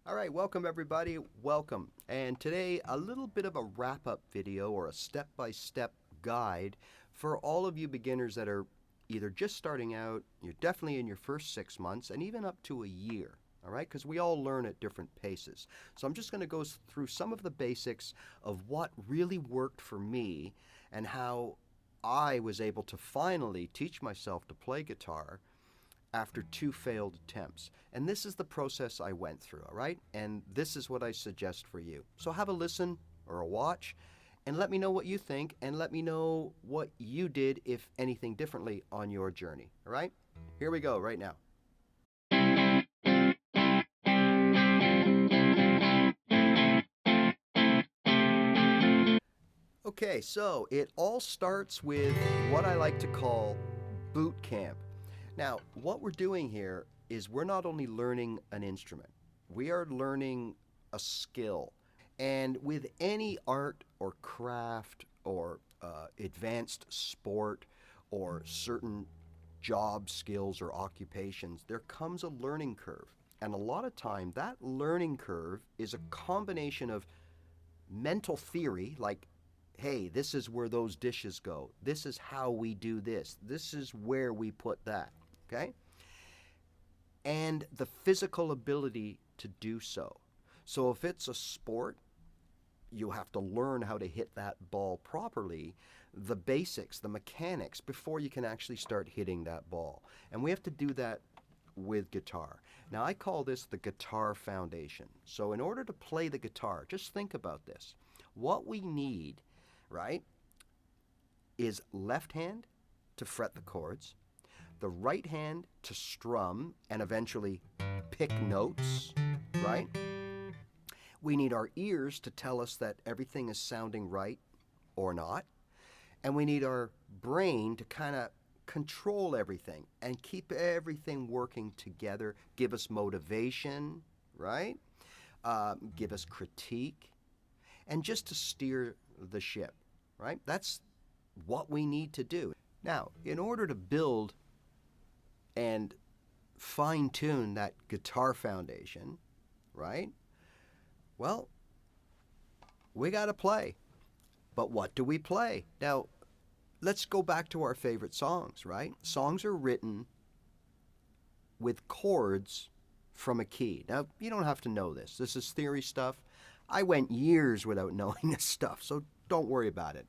All right, welcome everybody. Welcome. And today, a little bit of a wrap up video or a step by step guide for all of you beginners that are either just starting out, you're definitely in your first 6 months, and even up to a year. All right, because we all learn at different paces. So I'm just going to go through some of the basics of what really worked for me and how I was able to finally teach myself to play guitar after 2 failed attempts. And this is the process I went through, all right? And this is what I suggest for you. So have a listen or a watch and let me know what you think and let me know what you did, if anything differently, on your journey, all right? Here we go right now. Okay, so it all starts with what I like to call boot camp. Now, what we're doing here is we're not only learning an instrument, we are learning a skill. And with any art or craft or advanced sport or certain job skills or occupations, there comes a learning curve. And a lot of time, that learning curve is a combination of mental theory, like, hey, this is where those dishes go. This is how we do this. This is where we put that. Okay? And the physical ability to do so. So if it's a sport, you have to learn how to hit that ball properly, the basics, the mechanics, before you can actually start hitting that ball. And we have to do that with guitar. Now, I call this the guitar foundation. So in order to play the guitar, just think about this. What we need, right, is left hand to fret the chords, the right hand to strum and eventually pick notes, right? We need our ears to tell us that everything is sounding right or not. And we need our brain to kind of control everything and keep everything working together, give us motivation, right? Give us critique, and just to steer the ship, right? That's what we need to do. Now, in order to build and fine tune that guitar foundation, right? Well, we got to play. But what do we play? Now, let's go back to our favorite songs, right? Songs are written with chords from a key. Now, you don't have to know this. This is theory stuff. I went years without knowing this stuff, so don't worry about it.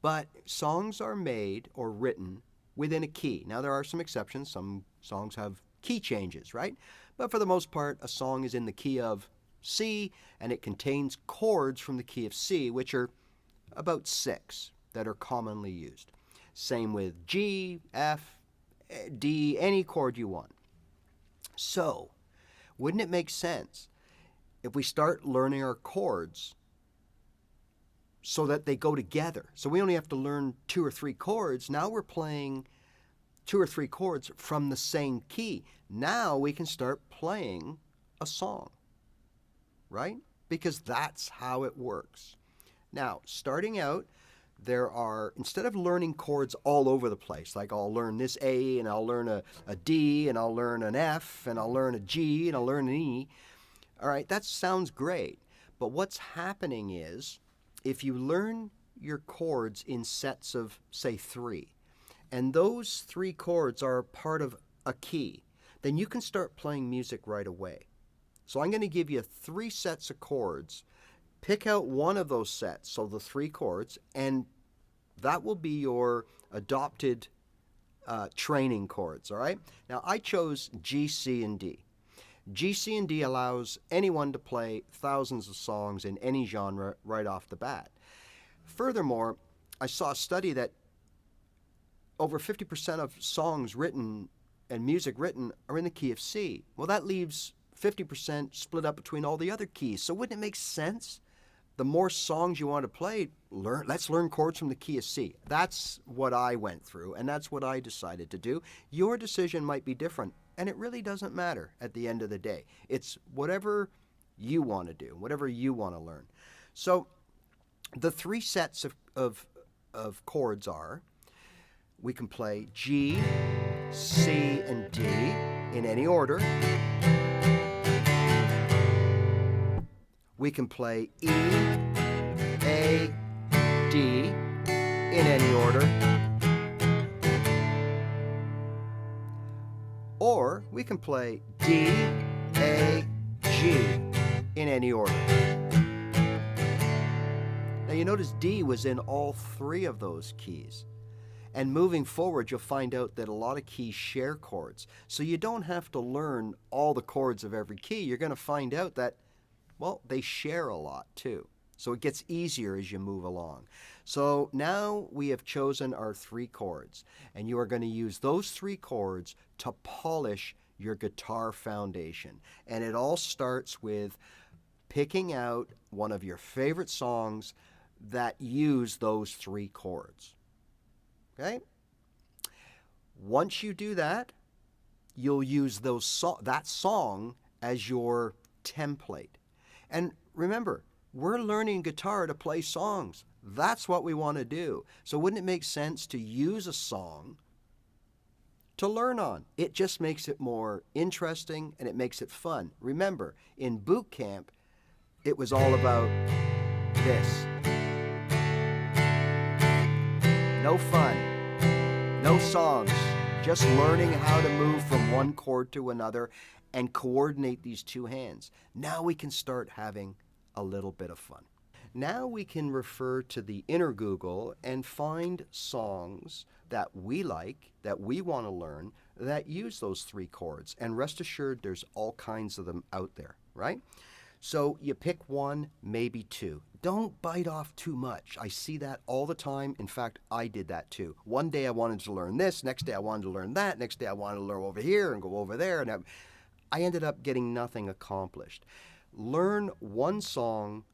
But songs are made or written within a key. Now, there are some exceptions. Some songs have key changes, right? But for the most part, a song is in the key of C, and it contains chords from the key of C, which are about 6 that are commonly used. Same with G, F, D, any chord you want. So, wouldn't it make sense if we start learning our chords so that they go together? So we only have to learn 2 or 3 chords. Now we're playing 2 or 3 chords from the same key. Now we can start playing a song, right? Because that's how it works. Now, starting out, there are, instead of learning chords all over the place, like I'll learn this A and I'll learn a D and I'll learn an F and I'll learn a G and I'll learn an E, all right, that sounds great. But what's happening is, if you learn your chords in sets of, say, 3, and those 3 chords are part of a key, then you can start playing music right away. So I'm going to give you 3 sets of chords. Pick out one of those sets, so the 3 chords, and that will be your adopted training chords, all right? Now, I chose G, C, and D. G, C, and D allows anyone to play thousands of songs in any genre right off the bat. Furthermore, I saw a study that over 50% of songs written and music written are in the key of C. Well, that leaves 50% split up between all the other keys. So wouldn't it make sense? The more songs you want to play, let's learn chords from the key of C. That's what I went through, and that's what I decided to do. Your decision might be different, and it really doesn't matter at the end of the day. It's whatever you want to do, whatever you want to learn. So the 3 sets of chords are, we can play G, C, and D in any order. We can play E, A, D in any order. Or we can play D, A, G in any order. Now you notice D was in all three of those keys. And moving forward, you'll find out that a lot of keys share chords. So you don't have to learn all the chords of every key. You're going to find out that, well, they share a lot too. So it gets easier as you move along. So now we have chosen our three chords, and you are going to use those three chords to polish your guitar foundation. And it all starts with picking out one of your favorite songs that use those three chords. Okay? Once you do that, you'll use that song as your template. And remember, we're learning guitar to play songs. That's what we want to do. So wouldn't it make sense to use a song to learn on? It just makes it more interesting and it makes it fun. Remember, in boot camp, it was all about this. No fun, no songs, just learning how to move from one chord to another and coordinate these two hands. Now we can start having a little bit of fun. Now we can refer to the inner Google and find songs that we like, that we want to learn, that use those three chords. And rest assured, there's all kinds of them out there, right? So you pick one, maybe two. Don't bite off too much. I see that all the time. In fact, I did that too. One day I wanted to learn this, next day I wanted to learn that, next day I wanted to learn over here and go over there, and I ended up getting nothing accomplished. Learn one song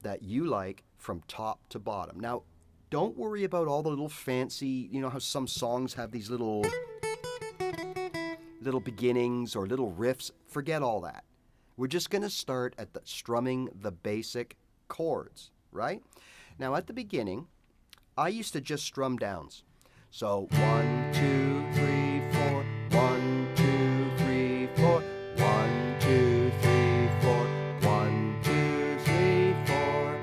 that you like from top to bottom. Now, don't worry about all the little fancy, you know how some songs have these little beginnings or little riffs. Forget all that. We're just going to start at strumming the basic chords, right? Now, at the beginning, I used to just strum downs. So 1, 2, 3, 4, 1, 2, 3, 4, 1, 2, 3, 4, 1, 2, 3, 4.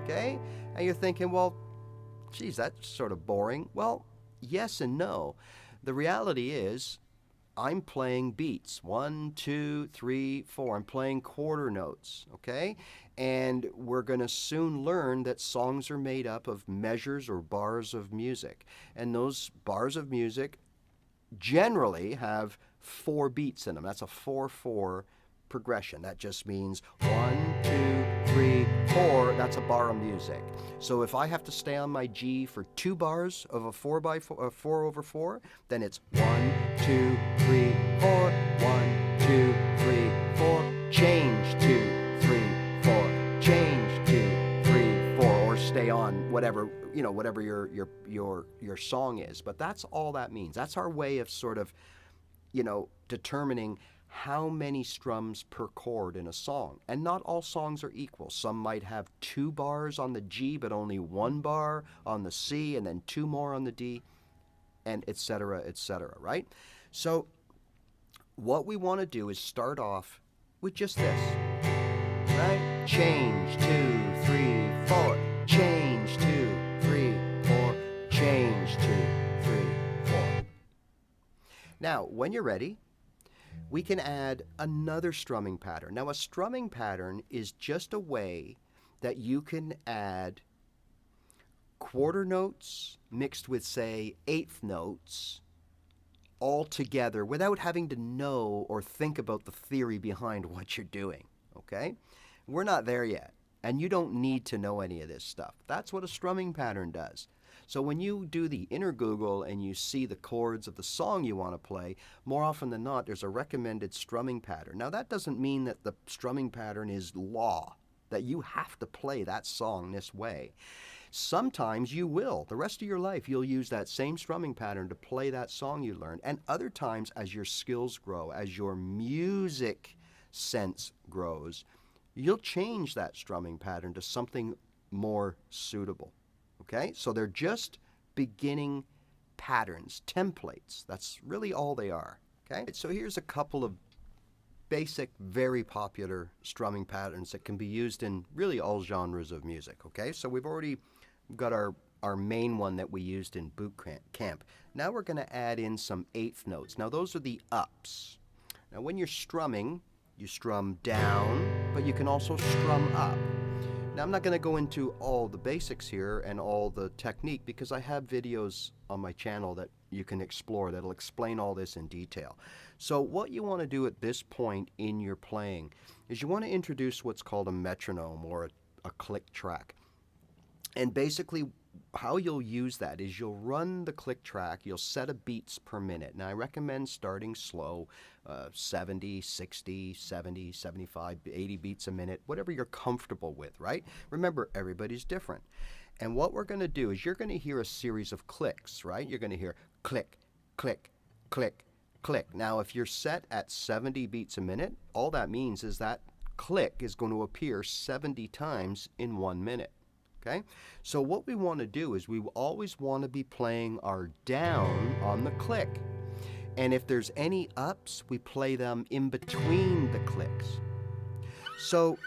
Okay? And you're thinking, well, geez, that's sort of boring. Well, yes and no. The reality is, I'm playing beats. 1, 2, 3, 4. I'm playing quarter notes, okay? And we're going to soon learn that songs are made up of measures or bars of music. And those bars of music generally have 4 beats in them. That's a 4/4 progression. That just means 1, 2, 3, 4. That's a bar of music. So if I have to stay on my G for 2 bars of a 4/4, then it's 1, 2, 3, 4, 1, 2, 3, 4, change 2, 3, 4, change 2, 3, 4, or stay on whatever, you know, whatever your song is. But that's all that means. That's our way of sort of, you know, determining how many strums per chord in a song. And not all songs are equal. Some might have 2 bars on the G, but only 1 bar on the C, and then 2 more on the D, and et cetera, right? So what we want to do is start off with just this, right? Change 2, 3, 4, change 2, 3, 4, change 2, 3, 4. Now, when you're ready, we can add another strumming pattern. Now, a strumming pattern is just a way that you can add quarter notes mixed with, say, eighth notes all together without having to know or think about the theory behind what you're doing, okay? We're not there yet, and you don't need to know any of this stuff. That's what a strumming pattern does. So when you do the inner Google and you see the chords of the song you want to play, more often than not, there's a recommended strumming pattern. Now, that doesn't mean that the strumming pattern is law, that you have to play that song this way. Sometimes you will. The rest of your life, you'll use that same strumming pattern to play that song you learned. And other times, as your skills grow, as your music sense grows, you'll change that strumming pattern to something more suitable. Okay, so they're just beginning patterns, templates. That's really all they are. Okay, so here's a couple of basic, very popular strumming patterns that can be used in really all genres of music, okay? So we've already got our main one that we used in boot camp. Now we're going to add in some eighth notes. Now those are the ups. Now when you're strumming, you strum down, but you can also strum up. Now I'm not going to go into all the basics here and all the technique because I have videos on my channel that you can explore that'll explain all this in detail. So what you want to do at this point in your playing is you want to introduce what's called a metronome or a click track. And basically how you'll use that is you'll run the click track, you'll set a beats per minute. Now I recommend starting slow, 70, 60, 70, 75, 80 beats a minute, whatever you're comfortable with, right? Remember, everybody's different. And what we're going to do is you're going to hear a series of clicks, right? You're going to hear click, click, click, click. Now if you're set at 70 beats a minute, all that means is that click is going to appear 70 times in 1 minute. Okay, so what we want to do is we always want to be playing our down on the click. And if there's any ups, we play them in between the clicks. So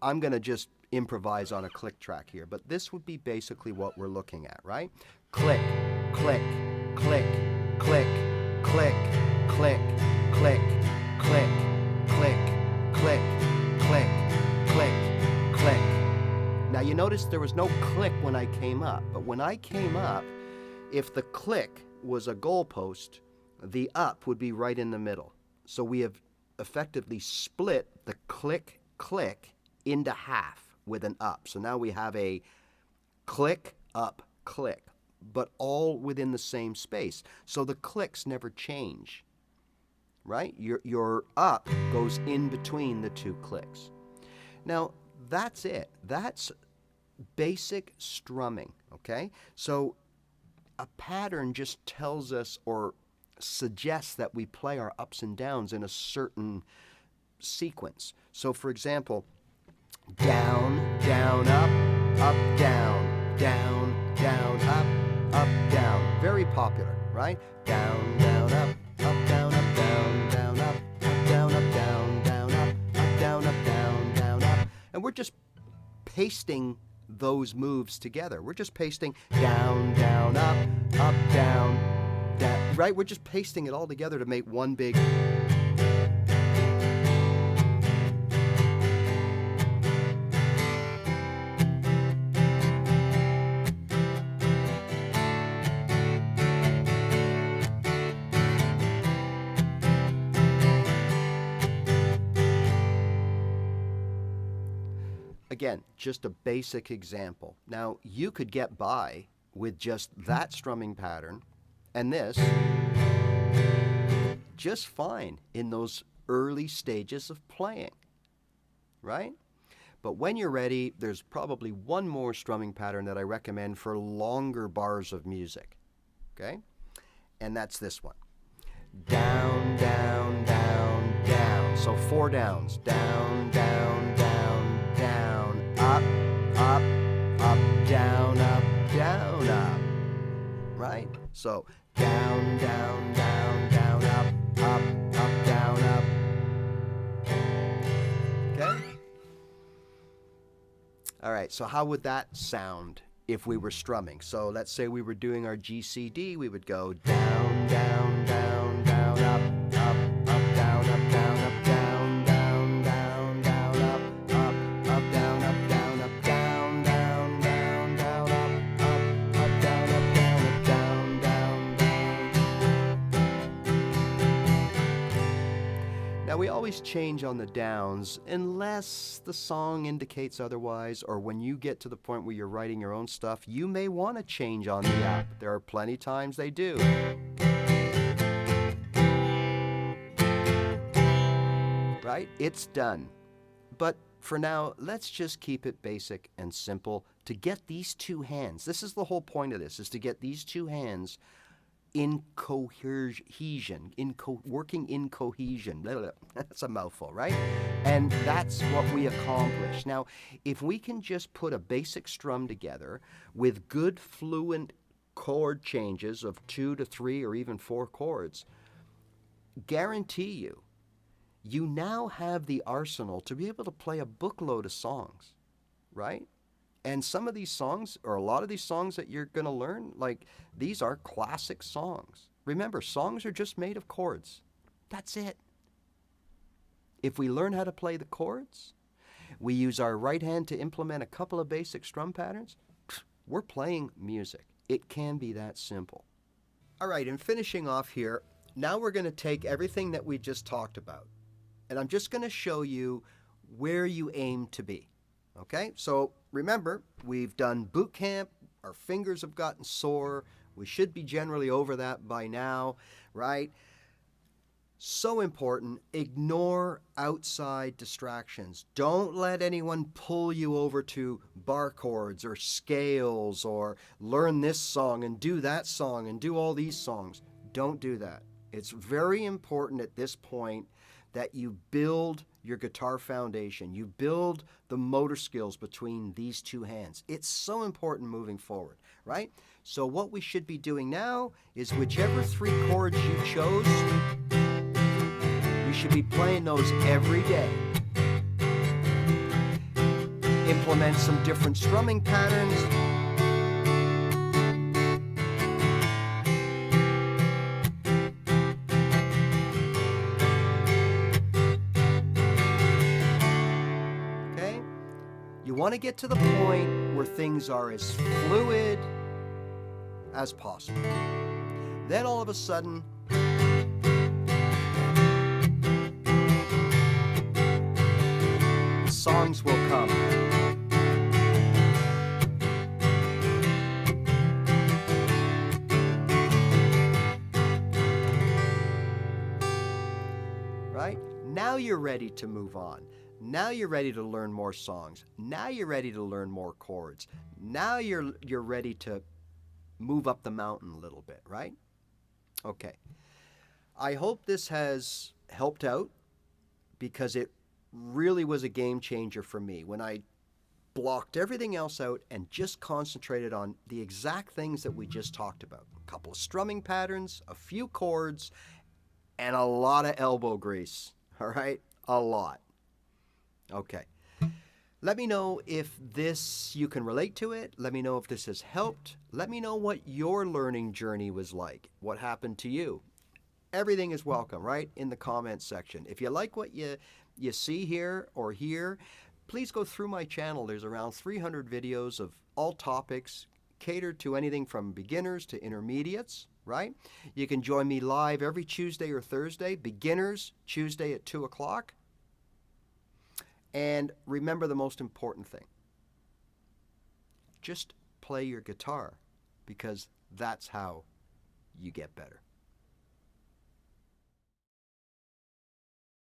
I'm going to just improvise on a click track here, but this would be basically what we're looking at, right? Click, click, click, click, click, click, click, click, click, click, click, click, click. Now you notice there was no click when I came up, but when I came up, if the click was a goalpost, the up would be right in the middle. So we have effectively split the click, click into half with an up. So now we have a click, up, click, but all within the same space. So the clicks never change, right? Your up goes in between the two clicks. Now, that's it. That's basic strumming, okay? So a pattern just tells us or suggests that we play our ups and downs in a certain sequence. So for example, down, down, up, down, down, down, up, down. Very popular, right? Down, down, up, down, down, down, up, down, down, down, up, down, down, down, up. And we're just pasting those moves together. We're just pasting down, down, up, down, down, right? We're just pasting it all together to make one big... Again, just a basic example. Now, you could get by with just that strumming pattern and this just fine in those early stages of playing, right? But when you're ready, there's probably one more strumming pattern that I recommend for longer bars of music, okay? And that's this one. Down, down, down, down. So 4 downs. Down, down, down, down. Up, down, up. Right? So down, down, down, down, up, down, up. Okay? All right, so how would that sound if we were strumming? So let's say we were doing our GCD, we would go down, down, down, down, up, down, up, down, up, down, down, down, down, up, down, up, down, up, down, down, down, down, up, down, up, down, up, down, down, down. Now we always change on the downs unless the song indicates otherwise, or when you get to the point where you're writing your own stuff, you may want to change on the up. There are plenty times they do. Right? It's done. But for now, let's just keep it basic and simple to get these two hands. This is the whole point of this, is to get these two hands in cohesion, working in cohesion. Blah, blah, blah. That's a mouthful, right? And that's what we accomplish. Now, if we can just put a basic strum together with good fluent chord changes of 2 to 3 or even 4 chords, guarantee you now have the arsenal to be able to play a bookload of songs, right? And some of these songs, or a lot of these songs that you're going to learn, like these are classic songs. Remember, songs are just made of chords. That's it. If we learn how to play the chords, we use our right hand to implement a couple of basic strum patterns, we're playing music. It can be that simple. All right, and finishing off here, now we're going to take everything that we just talked about, and I'm just going to show you where you aim to be. Okay, so remember, we've done boot camp, our fingers have gotten sore, we should be generally over that by now, right? So important, ignore outside distractions. Don't let anyone pull you over to bar chords or scales or learn this song and do that song and do all these songs. Don't do that. It's very important at this point that you build your guitar foundation. You build the motor skills between these two hands. It's so important moving forward, right? So what we should be doing now is whichever 3 chords you chose, you should be playing those every day. Implement some different strumming patterns. Okay? You want to get to the point where things are as fluid as possible. Then all of a sudden, songs will come. Right? Now you're ready to move on. Now you're ready to learn more songs. Now you're ready to learn more chords. Now you're ready to move up the mountain a little bit, right? Okay. I hope this has helped out, because it really was a game changer for me when I blocked everything else out and just concentrated on the exact things that we just talked about. A couple of strumming patterns, a few chords, and a lot of elbow grease. All right? A lot. Okay. Let me know if you can relate to it. Let me know if this has helped. Let me know what your learning journey was like. What happened to you? Everything is welcome, right? In the comments section. If you like what you see here or hear, please go through my channel. There's around 300 videos of all topics catered to anything from beginners to intermediates, right? You can join me live every Tuesday or Thursday. Beginners, Tuesday at 2 o'clock. And remember the most important thing. Just play your guitar, because that's how you get better.